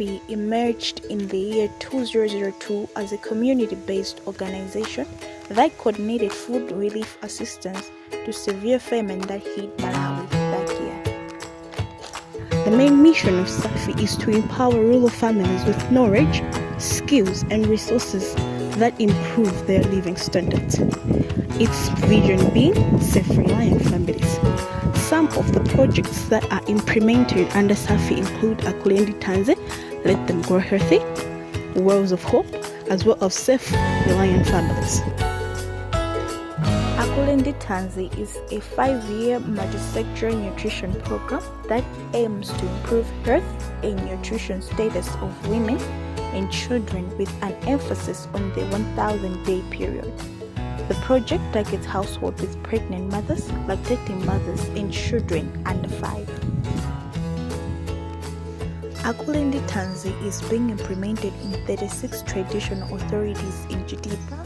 Safi emerged in the year 2002 as a community-based organization that coordinated food relief assistance to severe famine that hit Malawi that year. The main mission of Safi is to empower rural families with knowledge, skills, and resources that improve their living standards. Its vision being self-reliant families. Some of the projects that are implemented under Safi include Akulendi Tanze, Let Them Grow Healthy, Wells of Hope, as well as self-reliant families. Akulendi Tanze is a 5-year multi-sectoral nutrition program that aims to improve health and nutrition status of women and children with an emphasis on the 1,000-day period. The project targets households with pregnant mothers, lactating mothers, and children under 5. Akulendi Tanze is being implemented in 36 traditional authorities in Jitipa,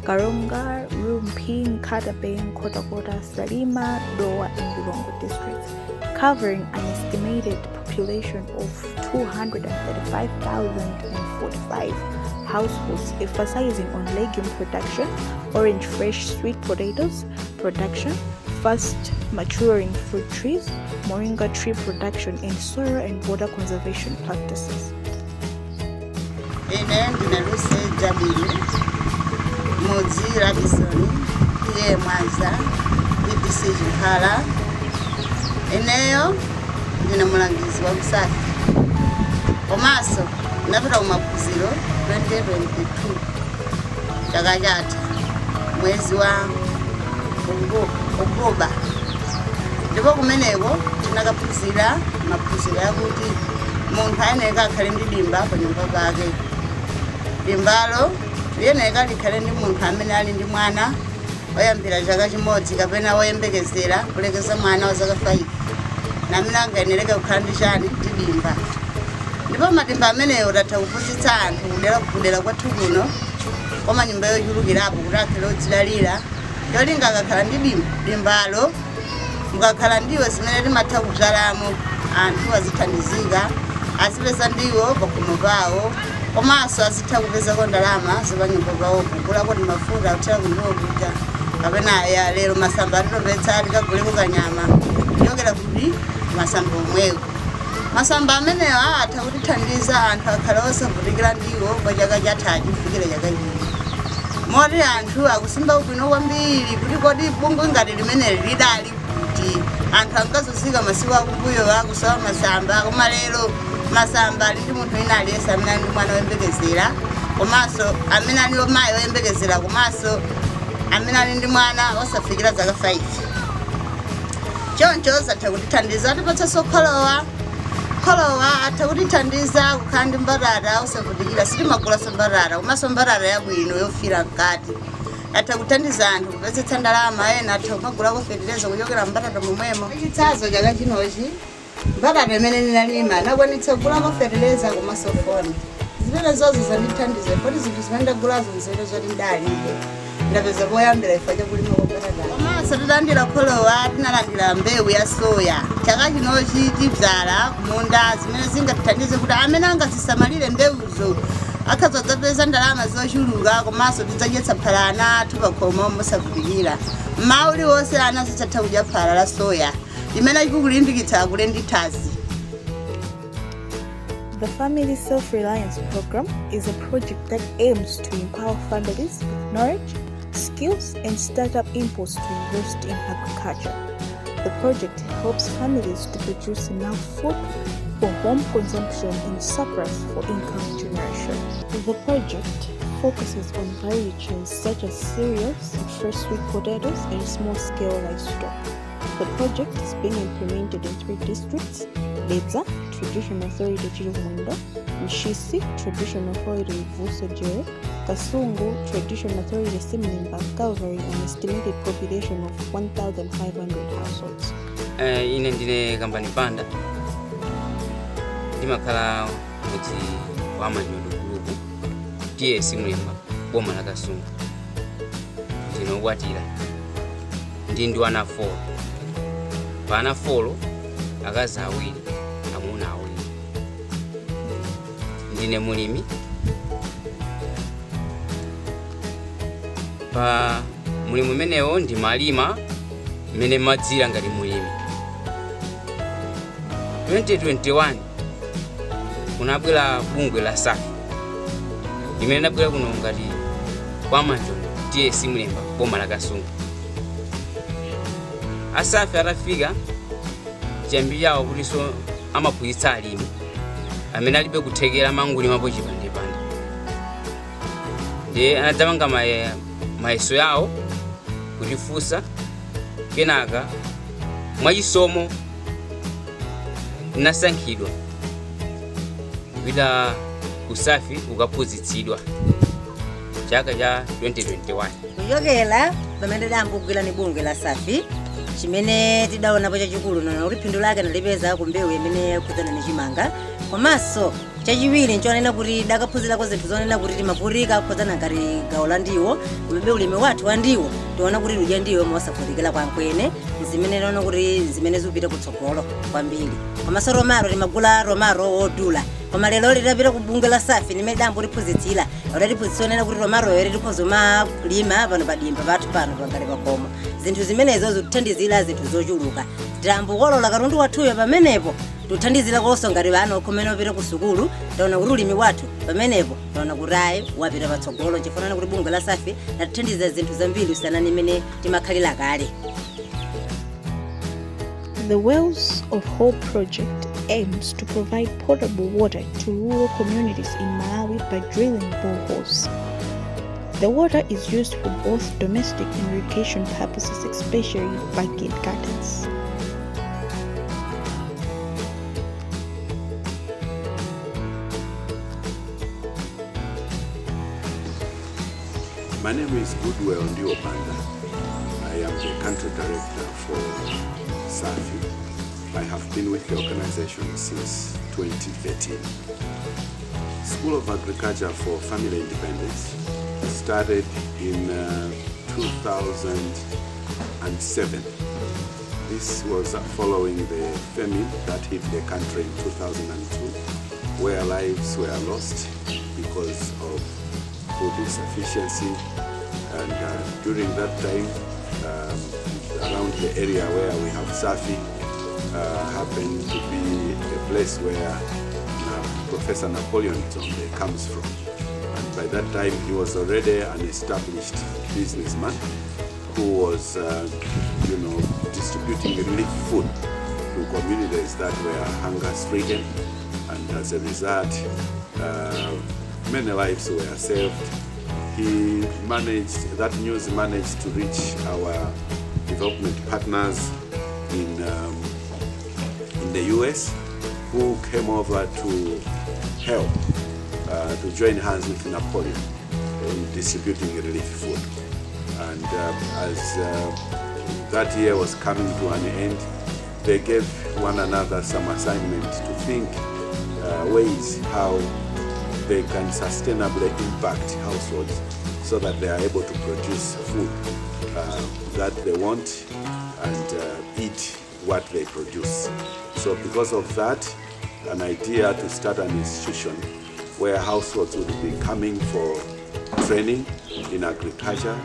Karonga, Rumpi, Katabe, Kotakota, Salima, Doa, and Lurongo districts, covering an estimated population of 235,045 households, emphasizing on legume production, orange fresh sweet potatoes production, fast maturing fruit trees, moringa tree production, and soil and water conservation practices. Navira umapuziro 2022 chakachata mwezi wa Oktoba ndipo kumeneko tinakapuzira mapuziro akuti munthu ayeneka akhale ndi dimba pa nyumba pake. Dimbalo liyeneka likhale ndi munthu amene ali ndi mwana oyambira chaka chimodzi kapena oyembekezera kulekeza mwana wa zaka 5 na amene angayenereke kukhala ndi chani ndi dimba. Ndipo madimba ameneyo utatha kupuzitsa anthu kudera kwathu kuno koma nyumba yochulukirapo kuti akhale odzilalira yolinga akakhala ndi dimbalo mukakhala ndiwo zimene timatha kudzalamo anthu azithandizika azipeza ndiwo pakhomo pawo komanso azitha kupezako ndalama zapanyumba pawo kugulako ndi mafuta akuthira kundiwo kuja kapena ya lero masamba atitopetsa atikaguleko kanyama yokera kuti masamba omwewo. Masamba ameneyo atha kutithandiza anthu akhala osavutikira ndiwo kwa chaka chatha chifikire chaka chino. Moti anthu akusimba ubwino kwambiri kuti kodi bungwe ngati limene lidali kuti anthu angazozika masiku akumbuyo akusowa masamba koma lero masamba ali ndi munthu wina aliyense amene ali ndi mwana woyembekezera komanso amene ali mayi woyembekezera komanso amene ali ndi mwana osafikira zaka 5. Choncho zatha kutithandiza atipatsanso kholowa atha kutithandiza kukhala ndi mbatata osavutikira sitimagulaso mbatata komanso mbatata yabwino yofira mkati. Atha kuthandiza anthu kupezitsa ndalama ena atha kumagulako fetereza kuchokera mbatata momwemo. Chitsazo chaka chinochi mbatata imene ndinalima nakwanitsa kugulako fetereza komanso foni. Zimene zonse zandithandiza poti zinthu zimene ndagulazo nzimene zoti ndalibe ndapeza poyambira ifa chakulima kwa mbatata. Komanso titalandira kholowa tinalandira mbewu ya soya. Chaka chinochi tibzala kumunda zimene zingatithandize kuti amene angazisamalire mbewuzo akhazadzapeza ndalama zochuluka komanso tidzadyetsa phala ana athu pakhomo mosavutikira. Mauli wonse ana azitha kudya phala la soya limene likulimbikitsa Akulendi Tanze. The Family Self-Reliance Program is a project that aims to empower families with knowledge, skills, and startup impulse to invest in agriculture. The project helps families to produce enough food for home consumption and surplus for income generation. The project focuses on value chains such as cereals, fresh sweet potatoes, and small-scale livestock. The project is being implemented in 3 districts: Leza, Traditional Authority Chirumwendo, Nshisi, Traditional Authority Vusojere, Kasungu, Traditional Authority Simlimba, covering an estimated population of 1,500 households. Ine ndine kampani panda ndimakhala kuti wamanyodo group tiye Simlimba boma la Kasungu ndinokwatira ndi wana 4 pana 4 akazi awiri amuna awiri ndine mulimi. Pa mulimi umenewo ndimalima mmene madzira ngati mulimi. 2021 kunabwera bungwe la Safi limene linabwera kuno ngati kwa Manjono TS Mlemba boma la Kasungu. Asafi atafika chiyambi chawo kutinso amaphunzitsa alimi amene alibe kuthekera mangulimapo chipandepande. Ndiye anadzamanga mayeso yawo kutifunsa, kenaka mwachisomo nasankhidwa kupita ku Safi kukaphunzitsidwa chaka cha 2021. Kuchokera pamene ndambugwira ni bungwe la Safi chimene tidaonapo chachikulu na kuti phindu lake nalipeza ku mbewu imene khudzana ni chimanga. Komanso chachiwiri nchonena kuti dakaphunzirako zinthu zonena kuti timapurika khudzana ngati gawo la ndiwo kumbe ulimi wathu wa ndiwo tiona kuti ludya ndiwo mosavutikira kwankwene zimene tiona kuti zimene zikupita kutsogolo kwambiri. Komanso romaro timagula romaro wodula. Koma lero litapita ku bungwe la Safi limene dambo liphunzitsira liphunzitsonena kuti romaro yere liphunzoma lima pano padimba pathu pano pangale pakoma. Zinthu zimenezo zikuthandizira zinthu zochuluka. Dambo kolola katundu wathuyo pamenepo tuthandizira konso ngati vana okhomene opita ku sukulu taona kuti ulimi wathu pamenepo taona kuti ayi wapita patsogolo chifanana kuti bungwe la Safi latithandiza zinthu zambiri usanani imene timakhalira kale. The Wells of Hope project aims to provide potable water to rural communities in Malawi by drilling boreholes. The water is used for both domestic and irrigation purposes, especially backyard gardens. My name is Goodwell Ndiopanda. I am the country director for Safi. I have been with the organization since 2013. School of Agriculture for Family Independence started in 2007. This was following the famine that hit the country in 2002, where lives were lost because of food insufficiency. And during that time, around the area where we have Safi happened to be a place where Professor Napoleon Zombe comes from. And by that time, he was already an established businessman who was, distributing relief food to communities that were hunger-stricken. And as a result, many lives were saved. That news managed to reach our development partners in the US, who came over to help, to join hands with Napoleon in distributing relief food. And as that year was coming to an end, they gave one another some assignment to think ways how they can sustainably impact households so that they are able to produce food that they want and eat what they produce. So because of that, an idea to start an institution where households would be coming for training in agriculture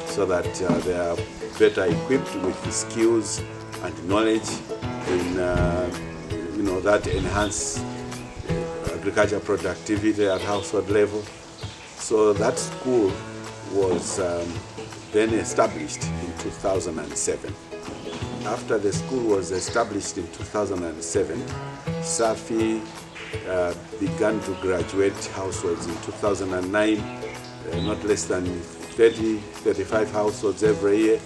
so that they are better equipped with the skills and knowledge in that enhance agriculture productivity at household level. So that school was then established in 2007. After the school was established in 2007, Safi began to graduate households in 2009, not less than 35 households every year,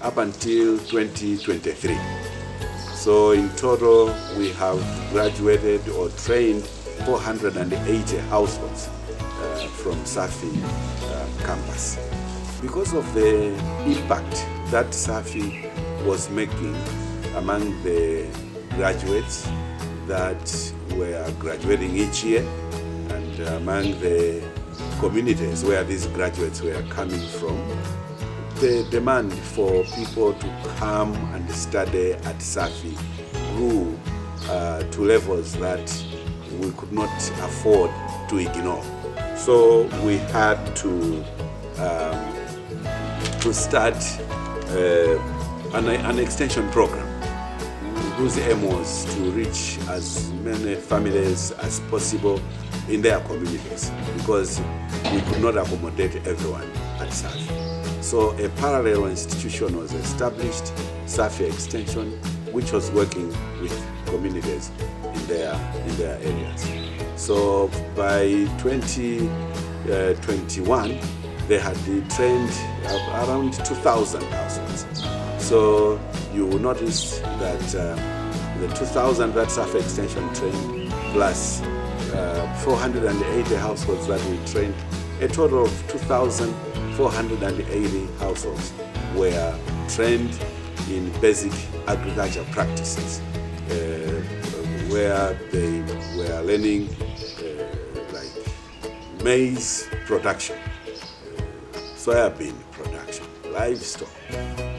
up until 2023. So in total, we have graduated or trained 480 households from Safi campus. Because of the impact that Safi was making among the graduates that were graduating each year and among the communities where these graduates were coming from, the demand for people to come and study at Safi grew to levels that we could not afford to ignore. So we had to start an extension program whose aim was to reach as many families as possible in their communities, because we could not accommodate everyone at Safi. So a parallel institution was established, Safi Extension, which was working with communities in their areas. So by 2021, they had trained around 2,000 households. So you will notice that the 2,000 that Safi Extension trained, plus 480 households that we trained, a total of 2,480 households were trained in basic agriculture practices, where they were learning like maize production, soybean production, livestock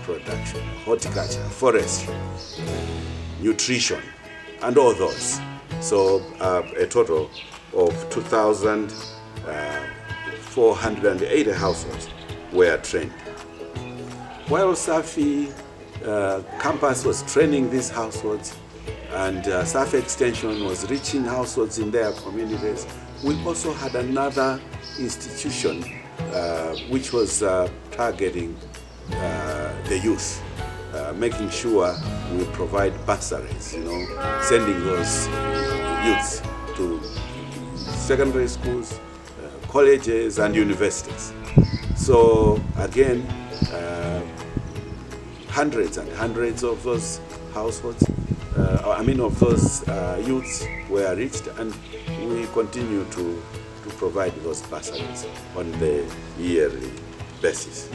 production, horticulture, forestry, nutrition, and all those. So a total of 2,480 households were trained. While Safi campus was training these households and Safi Extension was reaching households in their communities, we also had another institution which was targeting the youth, making sure we provide bursaries, sending those youths to secondary schools, colleges, and universities. So again, hundreds and hundreds of those households, of those youths were reached, and we continue to provide those bursaries on the yearly basis.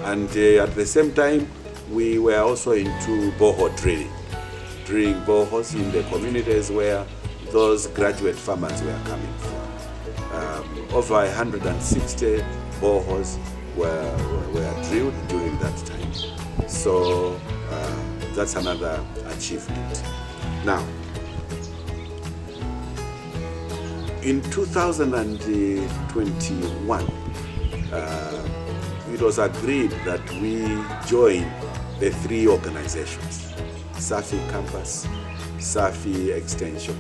And at the same time, we were also into borehole drilling boreholes in the communities where those graduate farmers were coming from. Over 160 boreholes were drilled during that time. So that's another achievement. Now, in 2021, it was agreed that we join the three organizations: Safi Campus, Safi Extension,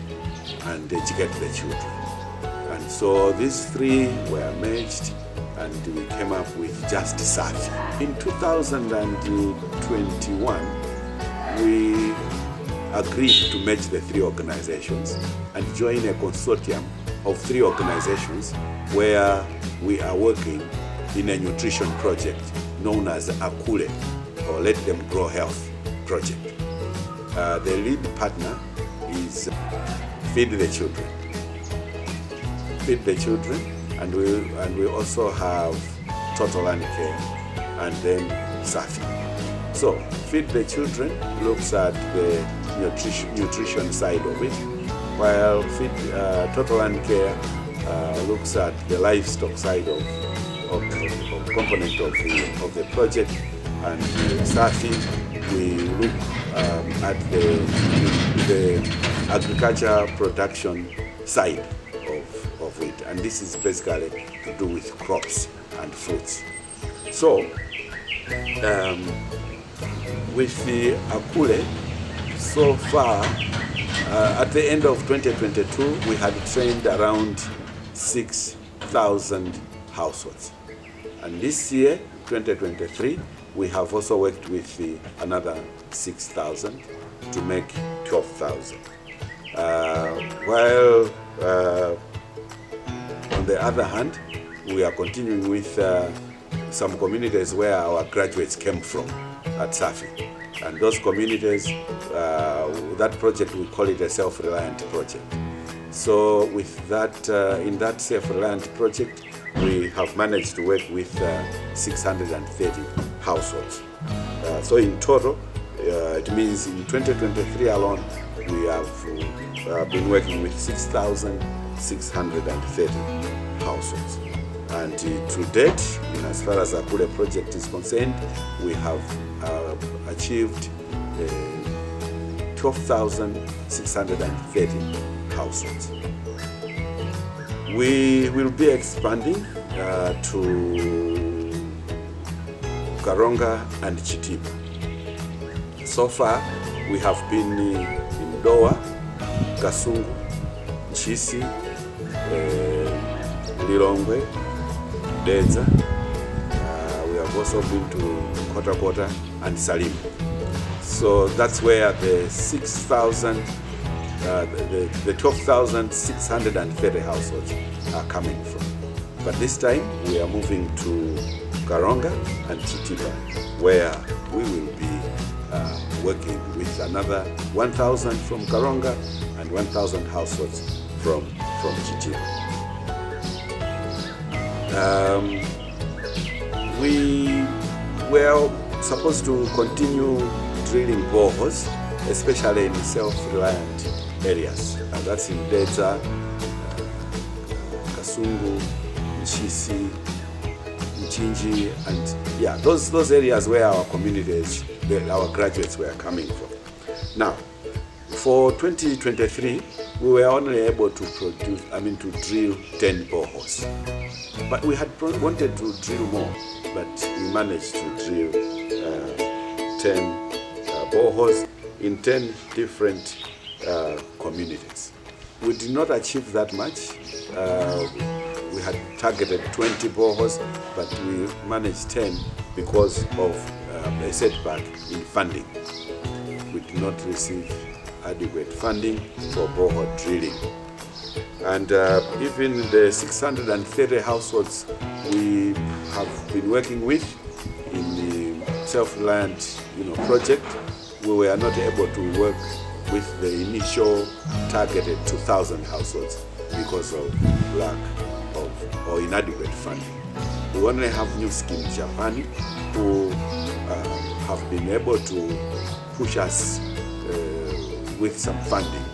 and Educate the Children. And so these three were merged, and we came up with just Safi. In 2021, we agreed to merge the three organizations and join a consortium of three organizations where we are working in a nutrition project known as Akule, or Let Them Grow Health project. The lead partner is Feed the Children. Feed the Children, and we also have Total Land Care, and then Safi. So Feed the Children looks at the nutrition side of it, while Total Land Care looks at the livestock side of component of the project, and Safi, we look at the agriculture production side of it, and this is basically to do with crops and fruits. So with the Akule, so far at the end of 2022, we had trained around 6,000 households. And this year, 2023, we have also worked with another 6,000 to make 12,000. While on the other hand, we are continuing with some communities where our graduates came from at Safi. And those communities, that project, we call it a self-reliant project. So with that, in that self-reliant project, we have managed to work with 630 households. So in total, it means in 2023 alone, we have been working with 6,630 households. And to date, as far as the Akule project is concerned, we have achieved 12,630 households. We will be expanding to Karonga and Chitipa. So far, we have been in Dowa, Kasungu, Chisi, Lilongwe, Dedza. We have also been to Kota and Salim. So that's where the 12,630 households are coming from. But this time we are moving to Karonga and Chitipa, where we will be working with another 1,000 from Karonga and 1,000 households from Chitipa. We were supposed to continue drilling boreholes, especially in self-reliant areas. That's in Dedza, Kasungu, Nchisi, Nchinji, and those areas where our communities, our graduates were coming from. Now, for 2023, we were only able to drill 10 boreholes. But we had wanted to drill more, but we managed to drill 10 boreholes in 10 different communities. We did not achieve that much. We had targeted 20 boreholes, but we managed 10 because of a setback in funding. We did not receive adequate funding for borehole drilling. And even the 630 households we have been working with in the self-reliant project, we were not able to work with the initial targeted 2,000 households because of lack of or inadequate funding. We only have New Scheme Japan who have been able to push us with some funding,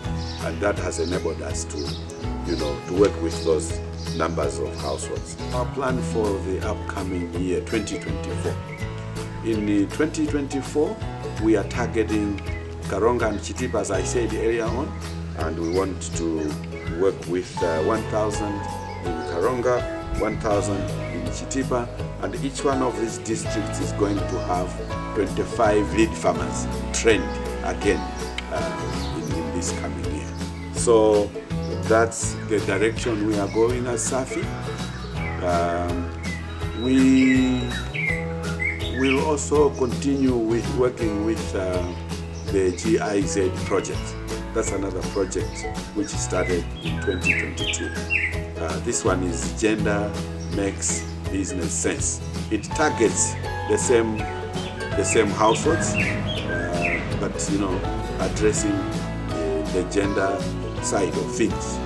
and that has enabled us to work with those numbers of households. Our plan for the upcoming year, 2024. In 2024, we are targeting Karonga and Chitipa, as I said earlier on, and we want to work with 1,000 in Karonga, 1,000 in Chitipa, and each one of these districts is going to have 25 lead farmers trained again in this coming year. So that's the direction we are going as Safi. We will also continue with working with the GIZ project. That's another project which started in 2022. This one is Gender Makes Business Sense. It targets the same households, but addressing the gender side of things,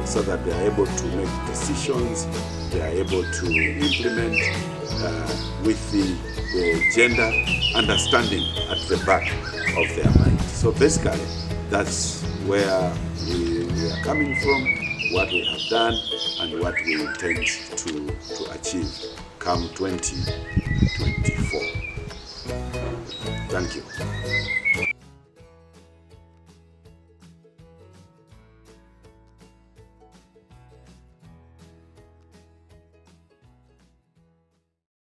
so that they are able to make decisions, they are able to implement with the gender understanding at the back of their mind. So basically, that's where we are coming from, what we have done, and what we intend to achieve come 2024. Thank you.